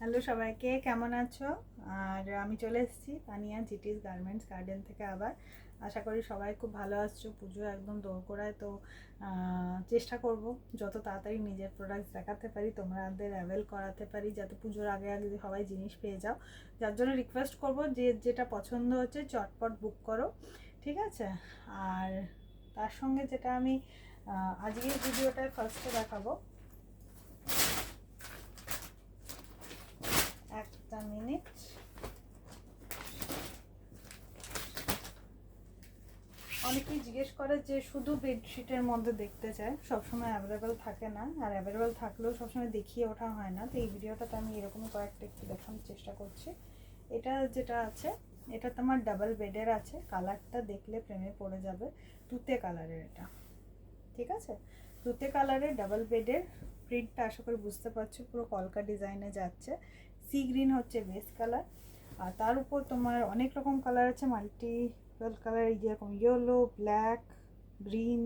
Hello সবাইকে, কেমন আছো? আর আমি চলে এসেছি তানিয়া জিটিস গার্মেন্টস গার্ডেন থেকে আবার। আশা করি সবাই খুব ভালো আছো। পুজো একদম দোরগোড়ায়, তো চেষ্টা করব যত তাড়াতাড়ি নিজের প্রোডাক্টস দেখাতে পারি, তোমাদের অ্যাভেল করাতে পারি, যাতে পুজোর আগে আগে সবাই জিনিস পেয়ে যাও। যার জন্য রিকোয়েস্ট করব, যে যেটা পছন্দ হচ্ছে চটপট বুক করো, ঠিক আছে? আর তার সঙ্গে যেটা আমি আজকের ভিডিওটায় ফার্স্টে দেখাবো, একটা মিনিট। অনেকেই জিজ্ঞেস করে যে শুধু বেডশিটের মধ্যে দেখতে চায়, সবসময় অ্যাভেলেবেল থাকে না, আর অ্যাভেলেবেল থাকলেও সবসময় দেখিয়ে ওঠা হয় না। তো এই ভিডিওটাতে আমি এরকমই কয়েকটা একটু দেখানোর চেষ্টা করছি। এটা যেটা আছে, এটা তোমার ডাবল বেডের আছে। কালারটা দেখলে প্রেমে পড়ে যাবে। তুতে কালারের এটা, ঠিক আছে? তুতে কালারের ডাবল বেডের প্রিন্টটা আশা করি বুঝতে পারছো, পুরো কলকা ডিজাইনে যাচ্ছে। সি গ্রিন হচ্ছে বেস কালার, আর তার উপর তোমার অনেক রকম কালার আছে, মাল্টি কালার, যেরকম yellow, black, green,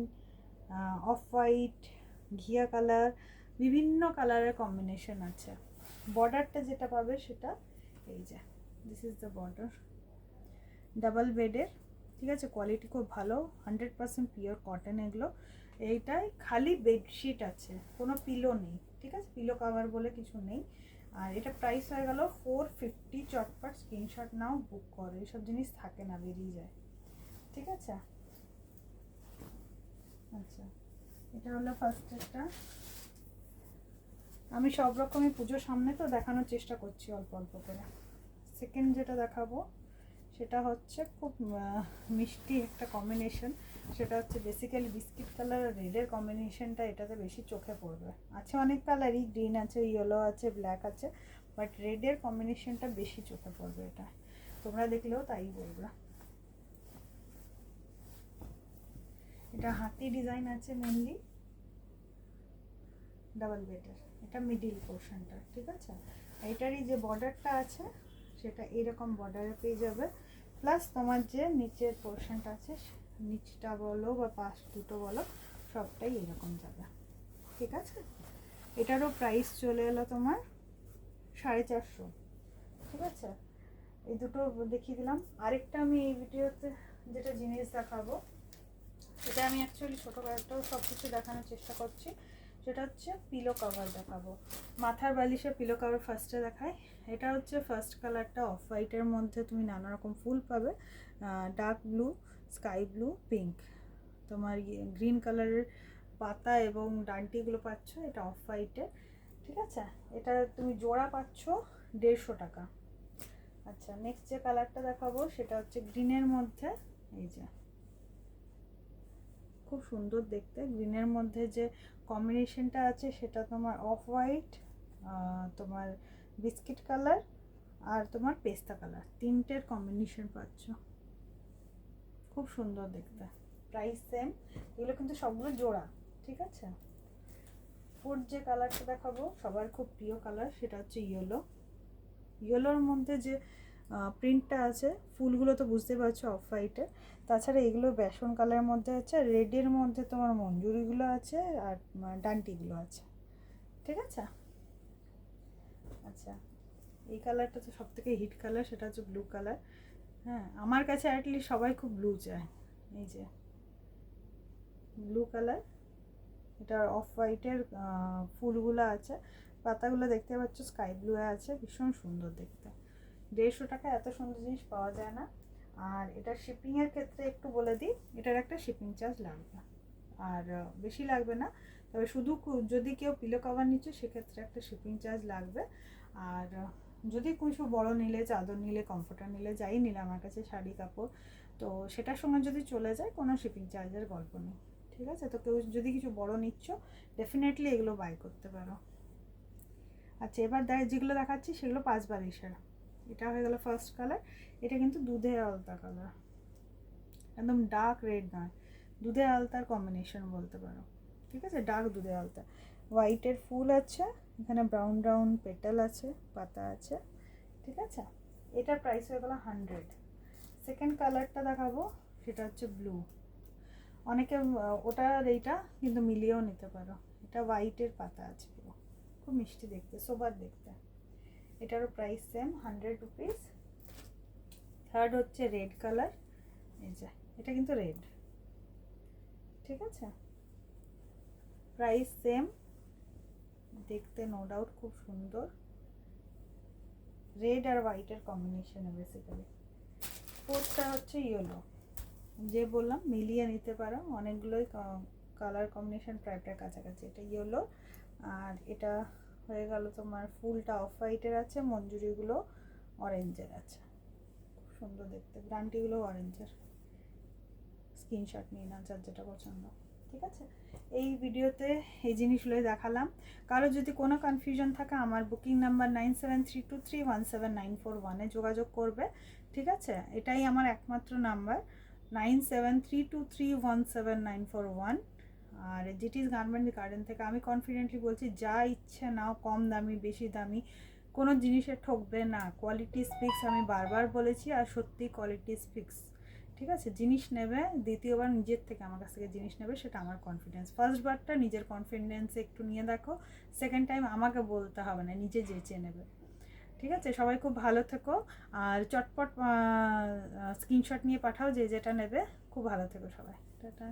off white, ঘিয়া কালার, বিভিন্ন কালারের কম্বিনেশন আছে। বর্ডারটা যেটা পাবে সেটা এই যে, this is the border, double বেডের, ঠিক আছে? কোয়ালিটি খুব ভালো, 100% পিওর কটন এগুলো। এইটাই খালি বেডশিট আছে, কোনো পিলো নেই, ঠিক আছে? পিলো কাভার বলে কিছু নেই। আর এটা প্রাইস হয়ে গেল 450। চটপট স্ক্রিনশট নাও, বুক করো, এইসব জিনিস থাকে না, বেরিয়ে যায়, ঠিক আছে? আচ্ছা, এটা হলো ফার্স্ট একটা। আমি সব রকমই পুজোর সামনে তো দেখানোর চেষ্টা করছি অল্প অল্প করে। সেকেন্ড যেটা দেখাবো সেটা হচ্ছে খুব মিষ্টি একটা কম্বিনেশন। সেটা হচ্ছে বেসিক্যালি বিস্কিট কালার আর রেডের কম্বিনেশনটা এটাতে বেশি চোখে পড়বে। আছে অনেক কালারই, গ্রিন আছে, ইয়েলো আছে, ব্ল্যাক আছে, বাট রেডের কম্বিনেশনটা বেশি চোখে পড়বে। এটা তোমরা দেখলেও তাই বলবে। এটা হাতি ডিজাইন আছে মেনলি, ডাবল বেডের, এটা মিডিল পোর্শনটা, ঠিক আছে? এটারই যে বর্ডারটা আছে সেটা এরকম বর্ডারে পেয়ে যাবে, প্লাস তোমার যে নিচের পোর্শনটা আছে, নিচটা বলো বা পাশ দুটো বলো, সবটাই এরকম যাবে, ঠিক আছে? এটারও প্রাইস চলে এলো তোমার 450, ঠিক আছে? এই দুটো দেখিয়ে দিলাম। আরেকটা আমি এই ভিডিওতে যেটা জিনিস দেখাবো, এটা আমি অ্যাকচুয়ালি ছোটোবেলাটাও সব কিছু দেখানোর চেষ্টা করছি। সেটা হচ্ছে পিলো কভার দেখাবো, মাথার বালিশের পিলো কভার ফার্স্টে দেখায়। এটা হচ্ছে ফার্স্ট কালারটা অফ হোয়াইটের মধ্যে তুমি নানা রকম ফুল পাবে, dark blue, sky blue, pink, তোমার গ্রিন কালারের পাতা এবং ডান্টিগুলো পাচ্ছ, এটা অফ হোয়াইটের, ঠিক আছে? এটা তুমি জোড়া পাচ্ছ 150 টাকা। আচ্ছা, নেক্সট যে কালারটা দেখাবো সেটা হচ্ছে গ্রিনের মধ্যে, এই যে খুব সুন্দর দেখতে। গ্রিনের মধ্যে যে কম্বিনেশনটা আছে সেটা তোমার অফ হোয়াইট, তোমার বিস্কিট কালার, আর তোমার পেস্তা কালার, তিনটের কম্বিনেশন পাচ্ছ। খুব সুন্দর দেখতে, প্রাইস সেম। এগুলো কিন্তু সবগুলো জোড়া, ঠিক আছে? ফুড যে কালারটা দেখাবো সবার খুব প্রিয় কালার, সেটা হচ্ছে ইয়েলো। ইয়েলোর মধ্যে যে প্রিন্টটা আছে, ফুলগুলো তো বুঝতে পারছো অফ হোয়াইটের, তাছাড়া এগুলো বেসন কালারের মধ্যে আছে, আর রেডের মধ্যে তোমার মঞ্জুরিগুলো আছে, আর ডান্টিগুলো আছে, ঠিক আছে? আচ্ছা, এই কালারটা তো সব থেকে হিট কালার, সেটা হচ্ছে ব্লু কালার। হ্যাঁ, আমার কাছে অ্যাটলিস্ট সবাই খুব ব্লু চায়। এই যে ব্লু কালার, এটা অফ হোয়াইটের ফুলগুলো আছে, পাতাগুলো দেখতে পাচ্ছ স্কাই ব্লু আছে, ভীষণ সুন্দর দেখতে। 150 টাকা এত সুন্দর জিনিস পাওয়া যায় না। আর এটা শিপিংয়ের ক্ষেত্রে একটু বলে দিই, এটার একটা শিপিং চার্জ লাগবে, আর বেশি লাগবে না। তবে শুধু যদি কেউ পিলো কভার নিচ্ছে সেক্ষেত্রে একটা শিপিং চার্জ লাগবে। আর যদি কিছু বড় নিলে, চাদর নিলে, কমফোর্টার নিলে, যাই নিলে আমার কাছে শাড়ি কাপড়, তো সেটার সঙ্গে যদি চলে যায় কোনো শিপিং চার্জের গল্প নেই, ঠিক আছে? তো কেউ যদি কিছু বড় নিচ্ছ ডেফিনেটলি এগুলো বাই করতে পারো। আচ্ছা, এবার যেগুলো দেখাচ্ছি সেগুলো 5 বারিশের। এটা হয়ে গেল ফার্স্ট কালার। এটা কিন্তু দুধে আলতা কালার, একদম ডার্ক রেড নয়, দুধে আলতার কম্বিনেশন বলতে পারো, ঠিক আছে? ডার্ক দুধে আলতা, হোয়াইটের ফুল আছে, এখানে ব্রাউন ব্রাউন পেটাল আছে, পাতা আছে, ঠিক আছে? এটার প্রাইস হয়ে গেল 100। সেকেন্ড কালারটা দেখাবো, সেটা হচ্ছে ব্লু। অনেকে ওটা আর এইটা কিন্তু মিলিয়েও নিতে পারো। এটা হোয়াইটের পাতা আছে পুরো, খুব মিষ্টি দেখতে, সোবার দেখতে। এটারও প্রাইস সেম 100 রুপিস। থার্ড হচ্ছে রেড কালার, এই যে এটা কিন্তু রেড, ঠিক আছে, প্রাইস সেম, দেখতে নো ডাউট খুব সুন্দর, রেড আর হোয়াইটের কম্বিনেশনে বেসিক্যালি। ফোর্থটা হচ্ছে ইয়েলো, যে বললাম মিলিয়ে নিতে পারো, অনেকগুলোই কালার কম্বিনেশন প্রায় প্রায় কাছাকাছি। এটা ইয়েলো, আর এটা হয়ে গেল তোমার ফুলটা অফ হোয়াইটের আছে, মঞ্জুরিগুলো অরেঞ্জের আছে, খুব সুন্দর দেখতে, গ্রান্টিগুলো অরেঞ্জের। স্ক্রিনশট নিয়ে না যার যেটা পছন্দ, ঠিক আছে। এই ভিডিওতে এই জিনিসগুলোই দেখালাম। কারো যদি কোনো কনফিউশন থাকে আমার বুকিং নাম্বার 9732317941-এ যোগাযোগ করবে, ঠিক আছে। এটাই আমার একমাত্র নাম্বার, 9732317941। আর জিটিস গার্মেন্টস গার্ডেন থেকে আমি কনফিডেন্টলি বলছি, যা ইচ্ছে নাও, কম দামি বেশি দামি কোনো জিনিসে ঠকবে না। কোয়ালিটি স্পিক্স, আমি বারবার বলেছি, আর সত্যি কোয়ালিটি স্পিক্স, ঠিক আছে। জিনিস নেবে, দ্বিতীয়বার নিজের থেকে আমার কাছ থেকে জিনিস নেবে, সেটা আমার কনফিডেন্স। ফার্স্টবারটা নিজের কনফিডেন্সে একটু নিয়ে দেখো, সেকেন্ড টাইম আমাকে বলতে হবে না, নিজে যেচে নেবে, ঠিক আছে। সবাই খুব ভালো থেকো, আর চটপট স্ক্রিনশট নিয়ে পাঠাও যে যেটা নেবে। খুব ভালো থেকো সবাই, টাটা।